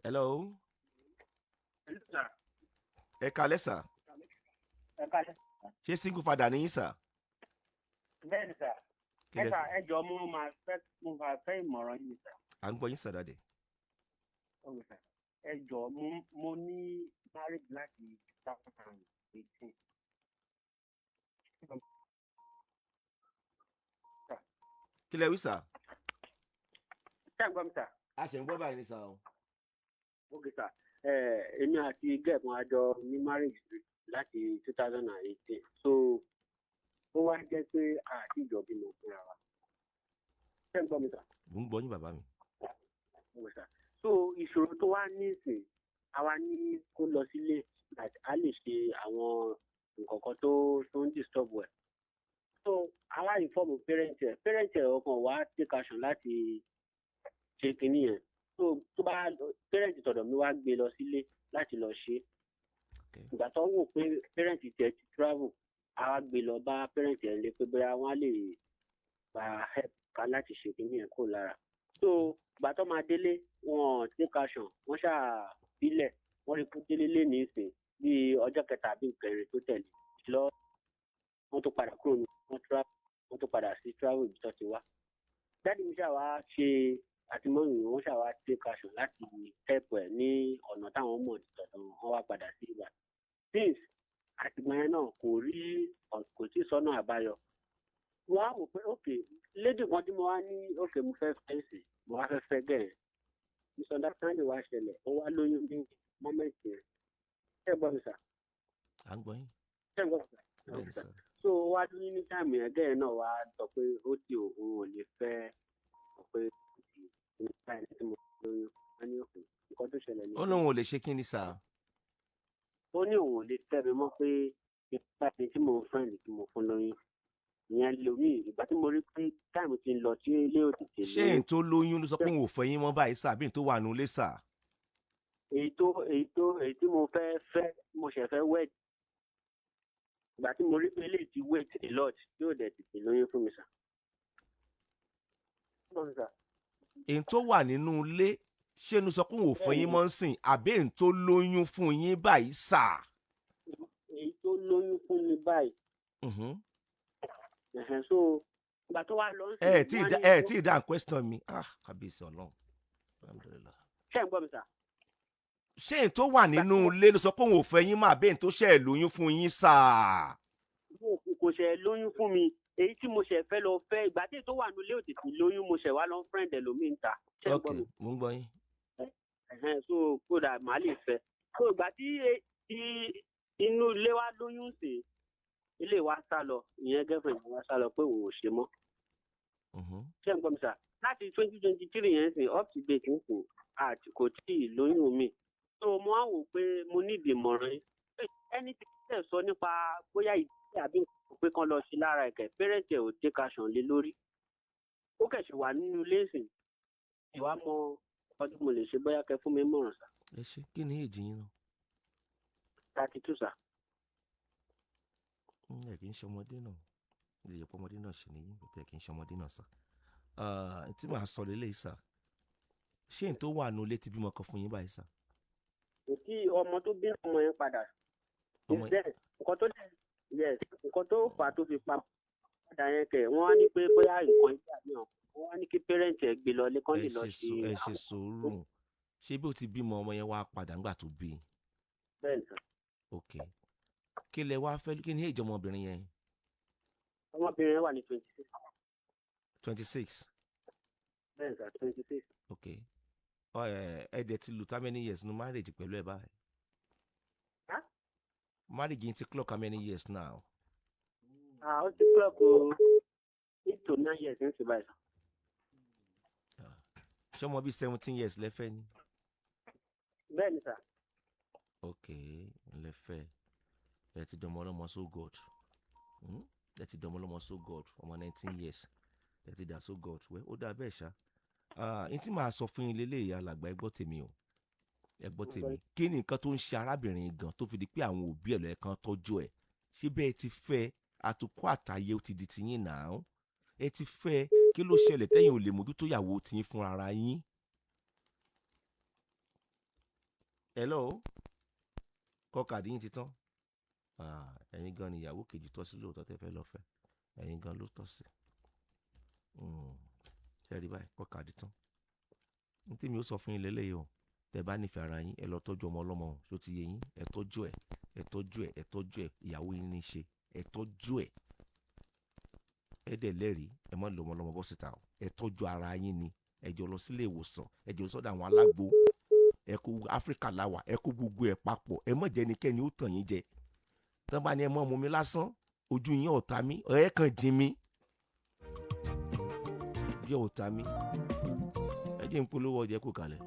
Hello. Hello, sir. Ẹ kalẹ́ sà. Ẹ káalẹ́. Ṣé single father ni yín sà? Bẹ́ẹ̀ni sà. Kí Ẹ lẹ sà fẹ́? ẹ jọ̀ọ́ mo máa fẹ́ ìmọ̀ràn yín sà. À ń gbọ́ yín sà dáadé. Okay sà. Ẹ jọ̀ọ́ mo ní marriage láti 2018. Kí lẹ wí sà? Ṣé ẹ gbọ́ mi sà? A ṣe ń gbọ́ báyìí ní sà o. Okay sà. Èmi àti gẹ́ẹ̀kan àjọ ní marriage láti 2018. So ó wá jẹ́ pé àti ìjọba ìmọ̀ fúnra wa. Ṣé ẹ gbọ́ mi sà? Mo ń gbọ́ yín bàbá mi. Okay sà. So ìṣòro tó wá ní ìsìn àwa ní kó lọ sílé a lè ṣe àwọn nǹkan kan tó ń disturb ẹ̀. So àwa inform parent ẹ̀ ọkàn wa take action láti ṣe kinní yẹn. So tó bá parent tọ̀dọ̀ mi wá gbé lọ sílé láti lọ ṣe. Ìgbà tó wò pé parent tiẹ̀ ti travel àwa gbé lọ bá parent ẹ̀ lé pé bóyá wọ́n á lè bá help ká láti ṣe kinní yẹn kó lára. So ìgbà tó máa délé wọn take action wọ́n ṣàbílẹ̀ wọ́n rí fún délé lé ní ìsìn bíi ọjọ́ kẹta àbí ìkẹrin tó tẹ̀lé lọ wọ́n tó padà kúrò ní wọ́n tó padà sí travel ibi tó ti wá. Dáàdi mi ṣàwá ṣe àtìmọ́yìn wọ́n ṣàwá take action láti help ẹ̀ ní ọ̀nà táwọn mọ̀ tọ̀tọ̀ wọ́n wá padà sí ìgbà. Since àtìgbà yẹn náà kò tí sọ́nà àbáyọ. Wọ́n á wò pé okay lady kan tí mo wá ní okay mo fẹ́ fẹ́ sí mo wá fẹ́ fẹ́ gẹ̀ẹ́ misunderstanding wá ṣẹlẹ̀ ó wá lóyún ní mọ́mẹ́ǹtì yẹn. Ṣé ẹ gbọ́ mi sà? À ń gbọ́ yín. Ṣé ẹ gbọ́ mi sà? Bẹ́ẹ̀ni sà. So wá lóyún ní táìmù yẹn gẹ́ẹ̀ náà wá sọ pé ó ti òun ò lè fẹ́ sọ pé nípa ẹni tí mo lóyún wá ní òkè nǹkan tó ṣẹlẹ̀ ní. Ó lóun ò lè ṣe kí ni sà? Ó ní òun ò lè fẹ́ mi mọ́ pé nípa ẹni tí mo fẹ́ ní tí mo fún lóyún ìyẹn lomi ìgbà tí mo rí pé táìmù ti ń lọ tí ilé ò tètè lóyún. Ṣé èyí tó lóyún ló sọ pé òun ò fẹ́ yín mọ́ báyìí sà bí n tó wà nù ilé sà? Èyí tí mo fẹ́ mo ṣẹ̀ fẹ́ wed ìgbà tí mo rí pé eléyìí ti wait a lot yóò dẹ̀ tètè lóyún fún mi sà. Èyí tó wà nínú ilé ṣé inú sọ pé òun ò fẹ́ yín mọ́ ń sìn àbí èyí tó lóyún fún yín báyìí sà? Èyí tó lóyún fún mi báyìí. So ìgbà tó wá lọ sí. ẹ tí ì dá question mi kábíyèsí Ọlọ́run. Ṣé ẹ gbọ́ mi sà? Ṣé èyí tó wà nínú ilé ló sọ pé òun ò fẹ́ yín mọ́ àbí èyí tó ṣe é lóyún fún yín sà? Kò ṣe lóyún fún mi èyí tí mo ṣe fẹ́ lọ fẹ́ ìgbà tí tó wà nínú ilé ò tètè lóyún mo ṣe wá lọ friend ẹlòmíì ta. Ṣé ẹ gbọ́ mi? Mo ń gbọ́ yín. So kódà màá lè fẹ́. So ìgbà tí inú ilé wa lóyún sí ilé wa sá lọ ìyẹn girlfriend wa sá lọ pé òun ò ṣe mọ́. Ṣé ẹ gbọ́ mi sà? Láti 2023 yẹn sìn up to date nsìn kò tí ì lóyún mi. So mo á wò pé mo ní ìdìmọ̀ràn yìí. Ẹni tí ẹ sọ nípa bóyá ìdí àbí pé kán lọ sí lára ẹ̀kẹ́ pẹ́rẹ́ǹtì ẹ̀ ò take action lé lórí. Ó kẹ̀sì wà nínú ilé ìsìn ìwà mọ ọdún mo lè ṣe bóyá kẹ fún mi mọ̀ràn sà. Ẹ ṣe kí ni èjì yín náà? 32 sà. Ẹ kì í ṣe ọmọdé náà ilé ìyẹ̀pọ̀ ọmọdé náà ṣe nìyí bẹ̀tẹ̀ kì í ṣe ọmọdé náà sà. Tí màá sọ lélẹ́yìí sà ṣé èyí tó wà nù ilé ti bímọ kan fún yín báyìí sà? Kò tí ọmọ tó bí ọmọ yẹn padà. Nǹkan tó fà á tó fi pa padà yẹn kẹ̀ wọ́n á ní pé bóyá nǹkan ìgbà náà wọ́n á ní kí pẹ́rẹ́ǹtì ẹ̀ gbé lọ lé kán lè lọ sí. Ẹ ṣe sùúrù ṣé bí ó ti bímọ ọmọ yẹn wá padà ńgbà tó bí? Bẹ́ẹ̀ sà. Ok kí lẹ wá fẹ́ kí ni èjì ọmọbìnrin yẹn? Ọmọbìnrin yẹn wà ní 26. 26. Bẹ́ẹ̀ sà 26. Ok ẹ dẹ̀ ti lò how many years ní marriage pẹ̀lú ẹ báyìí? Marriage yìí ti clock how many years now? Ó ti clock 8 to 9 years ní ti báyìí. Ṣé ọmọ bíi 17 years lẹ́fẹ́ ni? Bẹ́ẹ̀ ni sà. Ok lẹ́fẹ́ ẹ ti dọmọ ọlọ́mọ so god ẹ ti dọmọ ọlọ́mọ so god ọmọ 19 years ẹ ti dà so god wẹ́ ó dà bẹ́ẹ̀ ṣá. N tí màá sọ fún yín lélẹ́yìí alàgbà ẹ gbọ́ tèmi o ẹ gbọ́ tèmi kí ni nǹkan tó ń ṣe arábìnrin gan tó fi di pé àwọn òbí ẹ̀ lọ́ọ́ kan tọ́jú ẹ̀ ṣé bẹ́ẹ̀ ti fẹ́ àtòkọ́ àtàyè ó ti di tiyín náà ẹ ti fẹ́ kí ló ṣẹlẹ̀ tẹ́yìn ò lè mójútó ìyàwó tiyín fún ara yín. hello kọ́kàdí yín ti tán ẹ̀yin gan ni ìyàwó kejì tọ́ sí lóòótọ́ tẹ́ fẹ́ lọ fẹ́ ẹ̀yin gan ló tọ́ sí ṣe rí báyìí kọ́kàdí tán ní tí mi ó sọ fún yín lélẹ́yìí o tẹ́ bá nífẹ̀ẹ́ ara yín ẹ lọ tọ́jú ọmọ ọlọ́mọ o tó ti yé yín ẹ tọ́jú ẹ ẹ tọ́jú ẹ ẹ tọ́jú ẹ ìyàwó yín ní í ṣe ẹ tọ́jú ẹ ẹ dẹ̀ lẹ́rìí ẹ má lọ ọmọ ọlọ́mọ bọ́ síta o ẹ tọ́jú ara yín ni ẹ jọ lọ sílé ìwòsàn ẹ jọ sọ́dọ̀ àwọn alágbo ẹ kó áfíríkà láwà ẹ kó gbogbo ẹ papọ̀ ẹ má jẹ́ ẹnikẹ́ni ó tàn yín jẹ tán bá ní ẹ mọ́ ọmọ mi lásán ojú yín ọ̀tá mi ẹ kàn jí mi bí ọ̀tá mi ẹ jẹ́ ń polówó ọjà kó kalẹ̀.